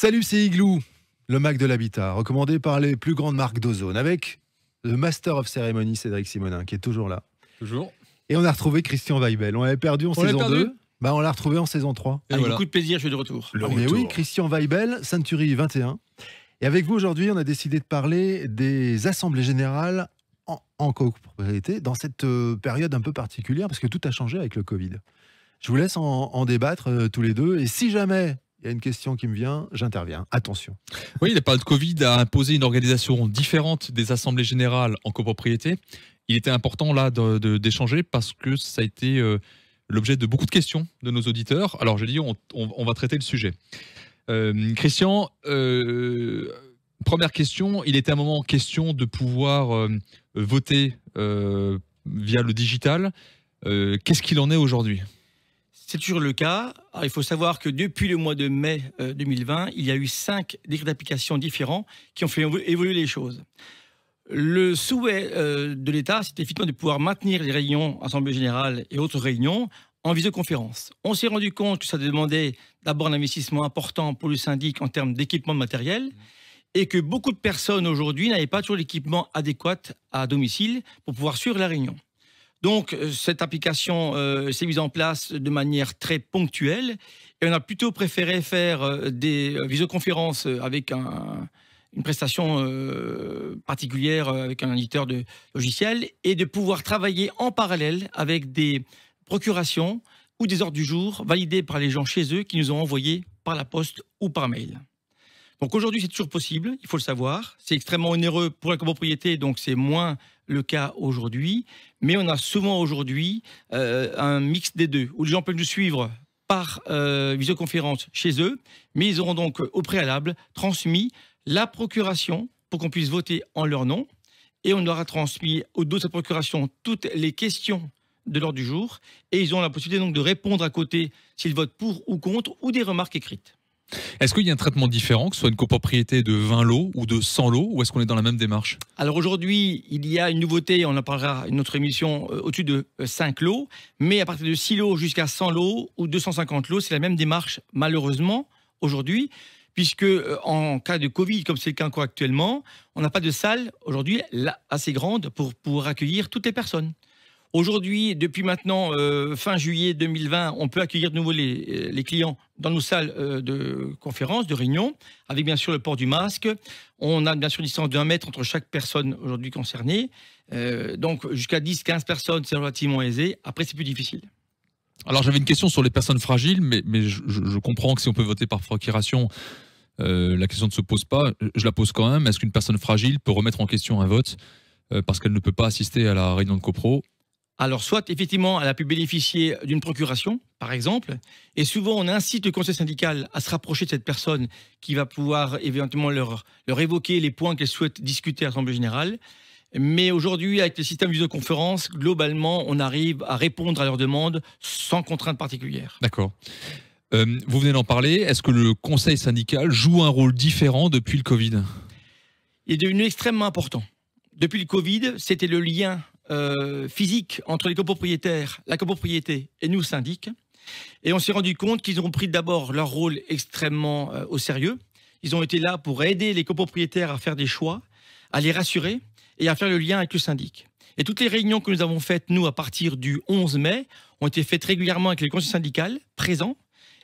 Salut, c'est Igloo, le Mac de l'habitat, recommandé par les plus grandes marques d'ozone, avec le Master of Ceremony, Cédric Simonin, qui est toujours là. Toujours. Et on a retrouvé Christian Weibel. On l'avait perdu en saison 2. Bah, on l'a retrouvé en saison 3. Avec beaucoup de plaisir, je suis de retour. Mais oui, Christian Weibel, Century 21. Et avec vous aujourd'hui, on a décidé de parler des assemblées générales en copropriété dans cette période un peu particulière, parce que tout a changé avec le Covid. Je vous laisse en débattre tous les deux. Et si jamais il y a une question qui me vient, j'interviens. Attention. Oui, la période Covid a imposé une organisation différente des assemblées générales en copropriété. Il était important là d'échanger parce que ça a été l'objet de beaucoup de questions de nos auditeurs. Alors, je dis, on va traiter le sujet. Christian, première question. Il était à un moment question de pouvoir voter via le digital. Qu'est-ce qu'il en est aujourd'hui ? C'est toujours le cas. Alors, il faut savoir que depuis le mois de mai 2020, il y a eu 5 décrets d'application différents qui ont fait évoluer les choses. Le souhait de l'État, c'était effectivement de pouvoir maintenir les réunions, assemblées générales et autres réunions en visioconférence. On s'est rendu compte que ça demandait d'abord un investissement important pour le syndic en termes d'équipement de matériel et que beaucoup de personnes aujourd'hui n'avaient pas toujours l'équipement adéquat à domicile pour pouvoir suivre la réunion. Donc, cette application s'est mise en place de manière très ponctuelle et on a plutôt préféré faire des visioconférences avec une prestation particulière avec un éditeur de logiciels et de pouvoir travailler en parallèle avec des procurations ou des ordres du jour validés par les gens chez eux qui nous ont envoyés par la poste ou par mail. Donc aujourd'hui, c'est toujours possible, il faut le savoir. C'est extrêmement onéreux pour la copropriété, donc c'est moins le cas aujourd'hui. Mais on a souvent aujourd'hui un mix des deux, où les gens peuvent nous suivre par visioconférence chez eux, mais ils auront donc au préalable transmis la procuration pour qu'on puisse voter en leur nom. Et on leur a transmis au dos de cette procuration toutes les questions de l'ordre du jour. Et ils ont la possibilité donc de répondre à côté s'ils votent pour ou contre, ou des remarques écrites. Est-ce qu'il y a un traitement différent, que ce soit une copropriété de 20 lots ou de 100 lots, ou est-ce qu'on est dans la même démarche ? Alors aujourd'hui, il y a une nouveauté, on en parlera une autre émission, au-dessus de 5 lots, mais à partir de 6 lots jusqu'à 100 lots ou 250 lots, c'est la même démarche malheureusement aujourd'hui, puisque en cas de Covid, comme c'est le cas encore actuellement, on n'a pas de salle aujourd'hui assez grande pour accueillir toutes les personnes. Aujourd'hui, depuis maintenant fin juillet 2020, on peut accueillir de nouveau les clients dans nos salles de conférence, de réunion, avec bien sûr le port du masque. On a bien sûr une distance d'1 mètre entre chaque personne aujourd'hui concernée. Donc jusqu'à 10-15 personnes, c'est relativement aisé. Après, c'est plus difficile. Alors j'avais une question sur les personnes fragiles, mais je comprends que si on peut voter par procuration, la question ne se pose pas. Je la pose quand même. Est-ce qu'une personne fragile peut remettre en question un vote parce qu'elle ne peut pas assister à la réunion de copro ? Alors, soit effectivement, elle a pu bénéficier d'une procuration, par exemple, et souvent on incite le conseil syndical à se rapprocher de cette personne qui va pouvoir éventuellement leur évoquer les points qu'elle souhaite discuter à l'Assemblée générale. Mais aujourd'hui, avec le système de visioconférence, globalement, on arrive à répondre à leurs demandes sans contrainte particulière. D'accord. Vous venez d'en parler. Est-ce que le conseil syndical joue un rôle différent depuis le Covid ? Il est devenu extrêmement important. Depuis le Covid, c'était le lien physique entre les copropriétaires, la copropriété et nous, syndics. Et on s'est rendu compte qu'ils ont pris d'abord leur rôle extrêmement au sérieux. Ils ont été là pour aider les copropriétaires à faire des choix, à les rassurer et à faire le lien avec le syndic. Et toutes les réunions que nous avons faites, nous, à partir du 11 mai, ont été faites régulièrement avec les conseils syndicaux présents.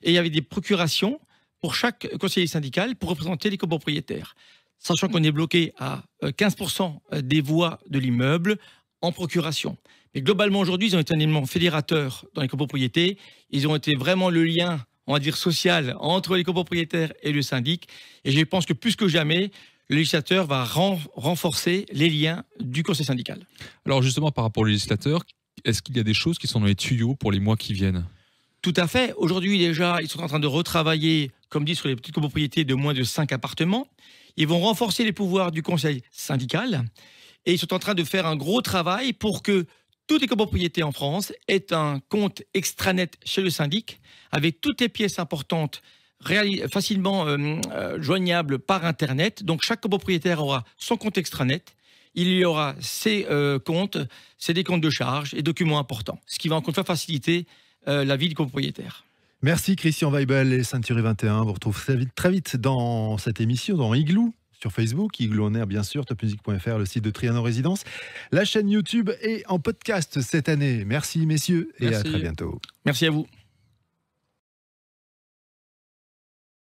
Et il y avait des procurations pour chaque conseiller syndical pour représenter les copropriétaires. Sachant qu'on est bloqué à 15% des voix de l'immeuble en procuration. Mais globalement, aujourd'hui, ils ont été un élément fédérateur dans les copropriétés. Ils ont été vraiment le lien, on va dire, social entre les copropriétaires et le syndic. Et je pense que plus que jamais, le législateur va renforcer les liens du conseil syndical. Alors justement, par rapport au législateur, est-ce qu'il y a des choses qui sont dans les tuyaux pour les mois qui viennent ? Tout à fait. Aujourd'hui, déjà, ils sont en train de retravailler, comme dit, sur les petites copropriétés de moins de 5 appartements. Ils vont renforcer les pouvoirs du conseil syndical. Et ils sont en train de faire un gros travail pour que toutes les copropriétés en France aient un compte extranet chez le syndic, avec toutes les pièces importantes facilement joignables par Internet. Donc chaque copropriétaire aura son compte extranet. Il y aura ses comptes, ses décomptes de charges et documents importants, ce qui va encore une fois faciliter la vie du copropriétaire. Merci Christian Weibel et Century 21. On vous retrouve très vite dans cette émission, dans Igloo, sur Facebook, Igloo en air bien sûr, topmusic.fr, le site de Trianon Résidence, la chaîne YouTube et en podcast cette année. Merci messieurs et à très bientôt. Merci à vous.